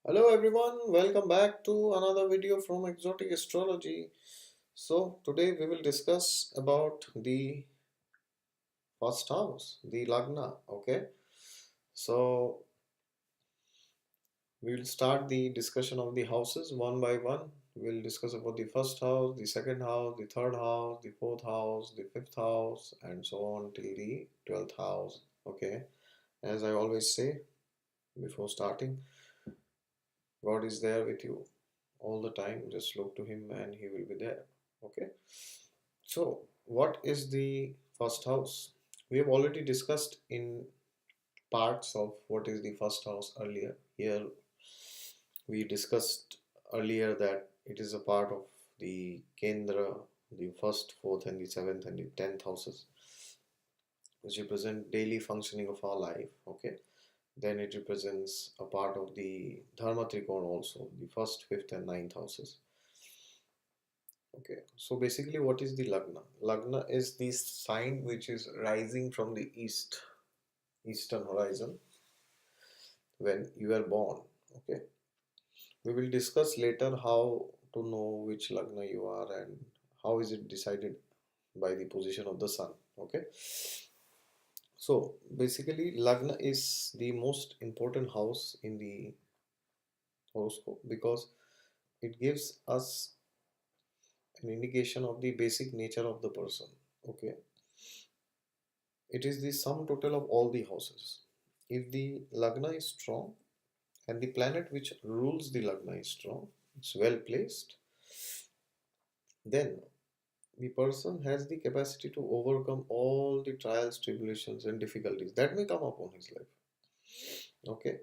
Hello everyone, welcome back to another video from Exotic Astrology. So today we will discuss about the first house, the Lagna. Okay, so we will start the discussion of the houses one by one. We'll discuss about the first house, the second house, the third house, the fourth house, the fifth house, and so on till the 12th house. Okay, as I always say before starting, God is there with you all the time. Just look to him and he will be there. Okay, so what is the first house? We have already discussed in parts of what is the first house earlier. Here we discussed earlier that it is a part of the Kendra, the first, fourth, and the seventh and the 10th houses, which represent daily functioning of our life. Okay, then it represents a part of the Dharma Trikona also, the first, fifth, and ninth houses. Okay, so basically, what is the Lagna? Lagna is the sign which is rising from the eastern horizon when you are born. Okay, we will discuss later how to know which Lagna you are and how is it decided by the position of the sun. Okay, so basically, Lagna is the most important house in the horoscope because it gives us an indication of the basic nature of the person. Okay, it is the sum total of all the houses. If the Lagna is strong and the planet which rules the Lagna is strong, it's well placed, then the person has the capacity to overcome all the trials, tribulations, and difficulties that may come upon his life. Okay,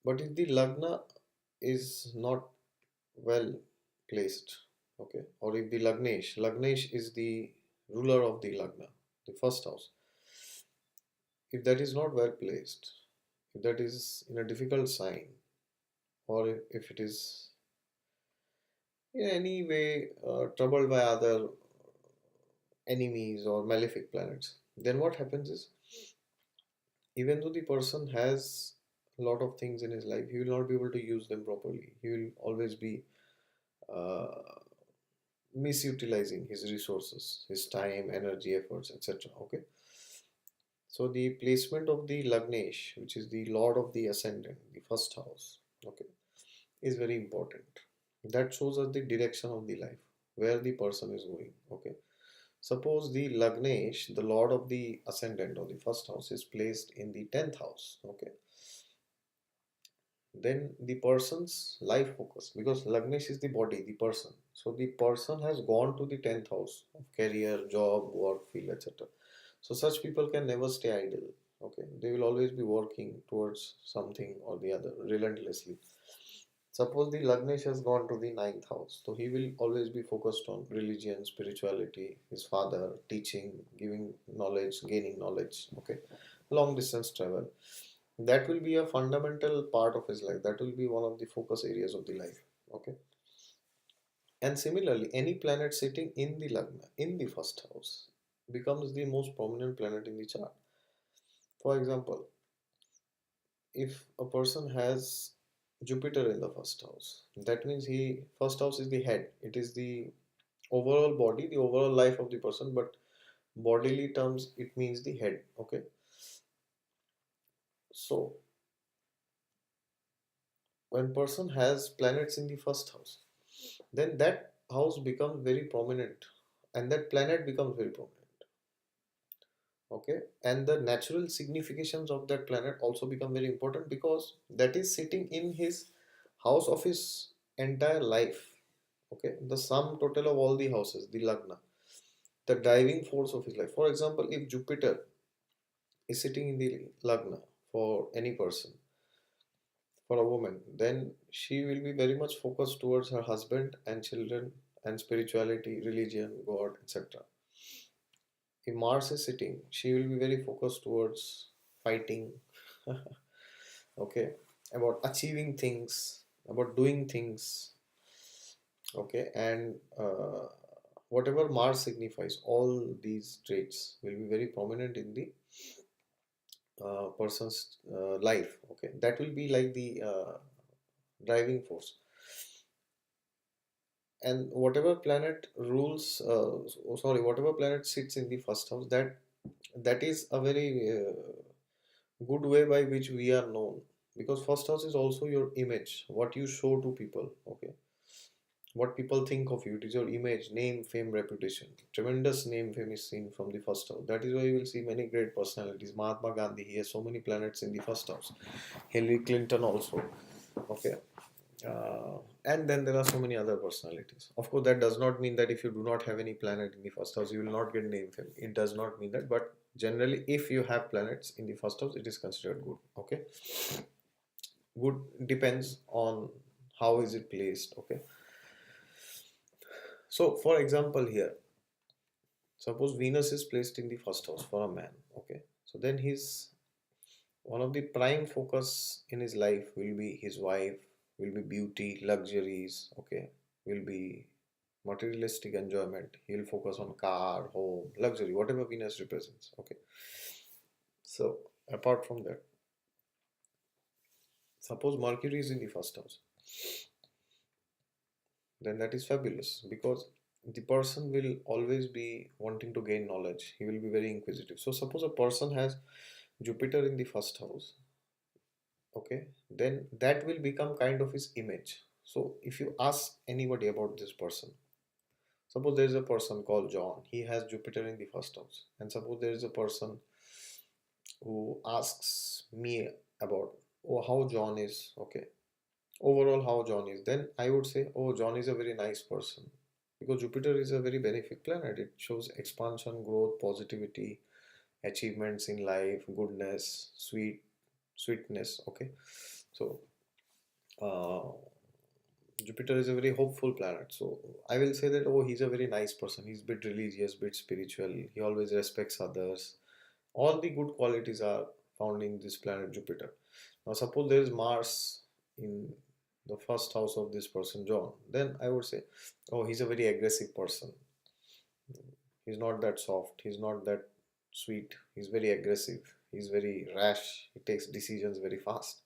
but if the Lagna is not well placed, okay, or if the Lagnesh is the ruler of the Lagna, the first house, if that is not well placed, if that is in a difficult sign, or if it is in any way troubled by other enemies or malefic planets, then what happens is, even though the person has a lot of things in his life, he will not be able to use them properly. He will always be uh, misutilizing his resources, his time, energy, efforts, etc. Okay, so the placement of the Lagnesh, which is the Lord of the Ascendant, the first house, okay, is very important. That shows us the direction of the life, where the person is going. Okay, suppose the Lagnesh, the Lord of the Ascendant or the first house, is placed in the 10th house. Okay, then the person's life focus, because Lagnesh is the body, the person. So the person has gone to the 10th house of career, job, work, field, etc. So such people can never stay idle. Okay, they will always be working towards something or the other relentlessly. Suppose the Lagnesh has gone to the 9th house, so he will always be focused on religion, spirituality, his father, teaching, giving knowledge, gaining knowledge. Okay, long distance travel. That will be a fundamental part of his life. That will be one of the focus areas of the life. Okay, and similarly, any planet sitting in the Lagna, in the first house, becomes the most prominent planet in the chart. For example, if a person has Jupiter in the first house, that means he first house is the head. It is the overall body, the overall life of the person, but bodily terms it means the head. Okay, so when person has planets in the first house, then that house becomes very prominent and that planet becomes very prominent. Okay, and the natural significations of that planet also become very important because that is sitting in his house of his entire life. Okay, the sum total of all the houses, the Lagna, the driving force of his life. For example, if Jupiter is sitting in the Lagna for any person, for a woman, then she will be very much focused towards her husband and children and spirituality, religion, God, etc. If Mars is sitting, she will be very focused towards fighting, okay, about achieving things, about doing things, okay, and whatever Mars signifies, all these traits will be very prominent in the person's life. Okay, that will be like the driving force. And whatever planet rules, sorry, whatever planet sits in the first house, that is a very good way by which we are known, because first house is also your image, what you show to people. Okay, what people think of you, it is your image, name, fame, reputation. Tremendous name, fame is seen from the first house. That is why you will see many great personalities. Mahatma Gandhi, he has so many planets in the first house. Hillary Clinton also. Okay, and then there are so many other personalities. Of course, that does not mean that if you do not have any planet in the first house, you will not get name, fame. It does not mean that, but generally, if you have planets in the first house, it is considered good. Okay, good depends on how is it placed. Okay, so for example, here, suppose Venus is placed in the first house for a man. Okay, so then his one of the prime focus in his life will be his wife, will be beauty, luxuries. Okay, will be materialistic enjoyment. He'll focus on car, home, luxury, whatever Venus represents. Okay, so apart from that, suppose Mercury is in the first house, then that is fabulous, because the person will always be wanting to gain knowledge. He will be very inquisitive. So suppose a person has Jupiter in the first house, okay, then that will become kind of his image. So if you ask anybody about this person, suppose there is a person called John, he has Jupiter in the first house, and suppose there is a person who asks me about, oh, how John is, okay, overall how John is, then I would say, oh, John is a very nice person, because Jupiter is a very benefic planet. It shows expansion, growth, positivity, achievements in life, goodness, sweetness. Okay, so uh, Jupiter is a very hopeful planet. So I will say that, oh, he's a very nice person. He's a bit religious, bit spiritual. He always respects others. All the good qualities are found in this planet Jupiter. Now, suppose there is Mars in the first house of this person, John. Then I would say, oh, he's a very aggressive person. He's not that soft. He's not that sweet. He's very aggressive. He's very rash. He takes decisions very fast.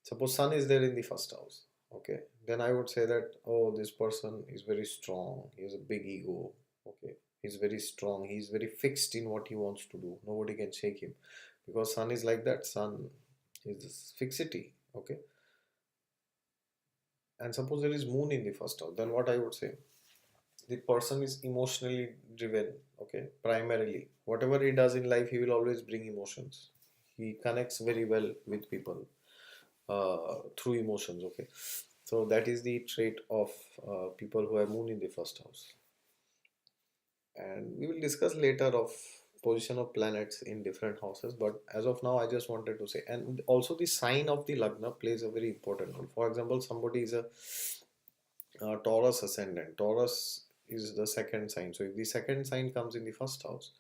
Suppose Sun is there in the first house. Okay, then I would say that, oh, this person is very strong. He has a big ego. Okay, he's very strong. He's very fixed in what he wants to do. Nobody can shake him, because Sun is like that. Sun is this fixity. Okay, and suppose there is Moon in the first house. Then what I would say, the person is emotionally driven. Okay, primarily whatever he does in life, he will always bring emotions. He connects very well with people through emotions. Okay, so that is the trait of people who have Moon in the first house. And we will discuss later of position of planets in different houses, but as of now I just wanted to say, and also the sign of the Lagna plays a very important role. For example, somebody is a Taurus ascendant. Taurus is the second sign. So if the second sign comes in the first house,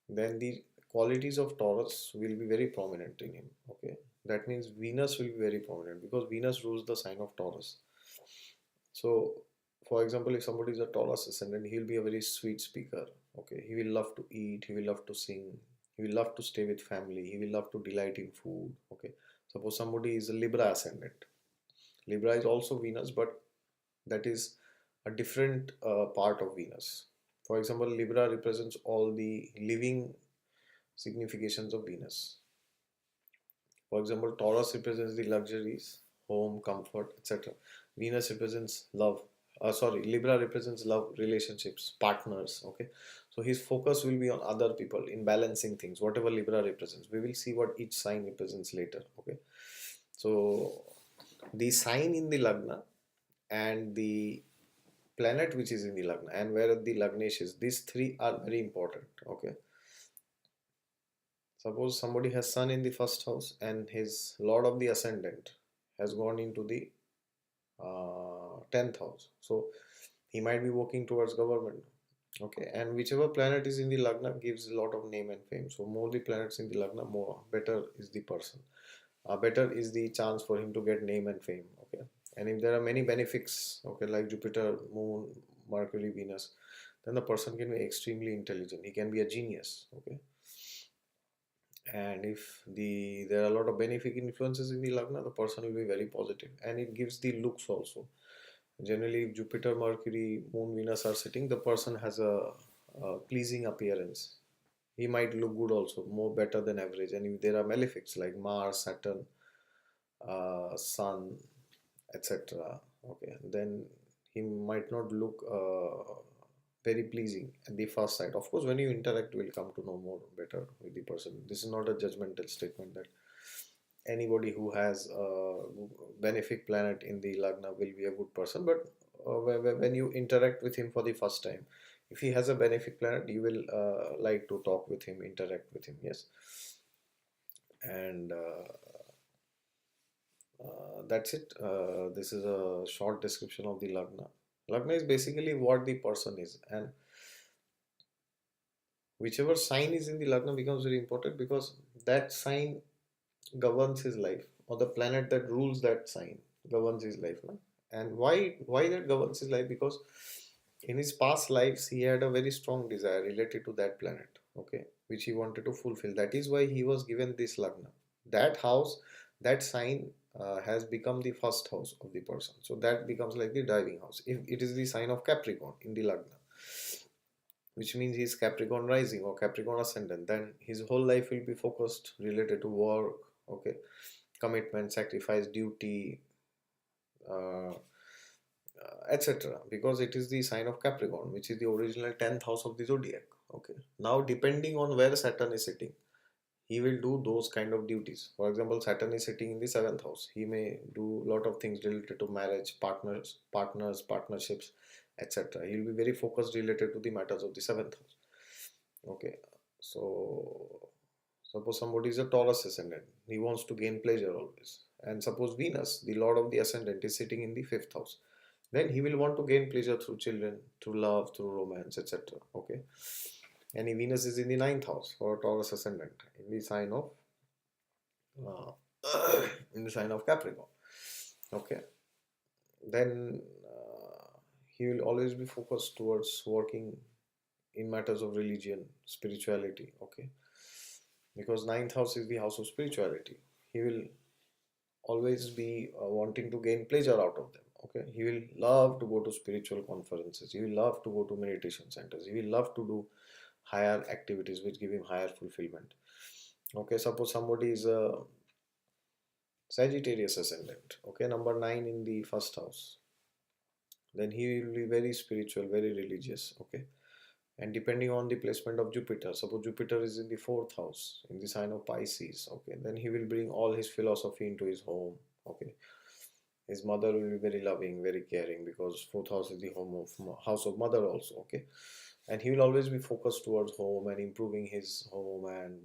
then the qualities of Taurus will be very prominent in him. Okay, that means Venus will be very prominent, because Venus rules the sign of Taurus. So, for example, if somebody is a Taurus ascendant, he'll be a very sweet speaker. Okay, he will love to eat, he will love to sing, he will love to stay with family, he will love to delight in food. Okay, suppose somebody is a Libra ascendant. Libra is also Venus, but that is a different part of Venus. For example, Libra represents all the living significations of Venus. For example, Taurus represents the luxuries, home, comfort, etc. Venus represents love. Sorry, Libra represents love, relationships, partners. Okay, so his focus will be on other people in balancing things, whatever Libra represents. We will see what each sign represents later. Okay, so the sign in the Lagna and the planet which is in the Lagna and where the Lagnesh is, these three are very important. Okay, suppose somebody has Sun in the first house and his Lord of the Ascendant has gone into the 10th house. So he might be working towards government. Okay, and whichever planet is in the Lagna gives a lot of name and fame. So more the planets in the Lagna, more better is the person. Better is the chance for him to get name and fame. Okay, and if there are many benefics, okay, like Jupiter, Moon, Mercury, Venus, then the person can be extremely intelligent. He can be a genius. Okay, And if there are a lot of benefic influences in the Lagna, the person will be very positive, and it gives the looks also. Generally, if Jupiter, Mercury, Moon, Venus are sitting, the person has a pleasing appearance. He might look good also, more better than average. And if there are malefics like Mars, Saturn, Sun, etc., okay, then he might not look very pleasing at the first sight. Of course, when you interact, you will come to know more better with the person. This is not a judgmental statement that anybody who has a benefic planet in the Lagna will be a good person, but when you interact with him for the first time, if he has a benefic planet, you will like to talk with him, interact with him, yes. And that's it. This is a short description of the Lagna. Lagna is basically what the person is, and whichever sign is in the Lagna becomes very important because that sign governs his life, or the planet that rules that sign governs his life. No? And why that governs his life? Because in his past lives he had a very strong desire related to that planet, okay, which he wanted to fulfill. That is why he was given this Lagna. That house, that sign has become the first house of the person, so that becomes like the driving house. If it is the sign of Capricorn in the Lagna, which means he's Capricorn rising or Capricorn ascendant, then his whole life will be focused related to work, okay, commitment, sacrifice, duty, uh, etc. Because it is the sign of Capricorn, which is the original 10th house of the zodiac. Okay. Now, depending on where Saturn is sitting, he will do those kind of duties. For example, Saturn is sitting in the 7th house. He may do a lot of things related to marriage, partnerships, etc. He will be very focused related to the matters of the 7th house. Okay. So, suppose somebody is a Taurus ascendant, he wants to gain pleasure always. And suppose Venus, the lord of the ascendant, is sitting in the 5th house, then he will want to gain pleasure through children, through love, through romance, etc. Okay. And if Venus is in the 9th house for a Taurus ascendant, in the sign of uh, in the sign of Capricorn, okay, then he will always be focused towards working in matters of religion, spirituality, okay, because 9th house is the house of spirituality. He will always be wanting to gain pleasure out of them, okay. He will love to go to spiritual conferences, he will love to go to meditation centers, he will love to do higher activities which give him higher fulfillment. Okay, suppose somebody is a Sagittarius ascendant, okay, number 9 in the first house, then he will be very spiritual, very religious, okay. And depending on the placement of Jupiter, suppose Jupiter is in the 4th house in the sign of Pisces, okay, then he will bring all his philosophy into his home, okay. His mother will be very loving, very caring, because 4th house is the house of mother also, okay. And he will always be focused towards home and improving his home and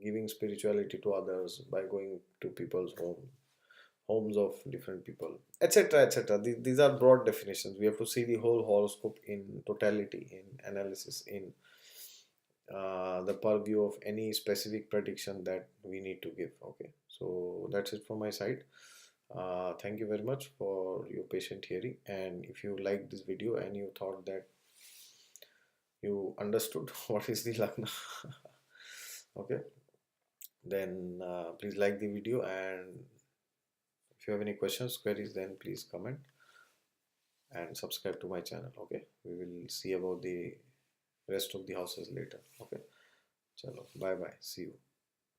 giving spirituality to others by going to people's homes of different people, etc., etc. These are broad definitions. We have to see the whole horoscope in totality, in analysis, in the purview of any specific prediction that we need to give. Okay, so that's it from my side. Thank you very much for your patient hearing, and if you liked this video and you thought that you understood what is the Lagna, okay, then please like the video, and if you have any questions, queries, then please comment and subscribe to my channel. Okay, we will see about the rest of the houses later. Okay, chalo, bye bye, see you.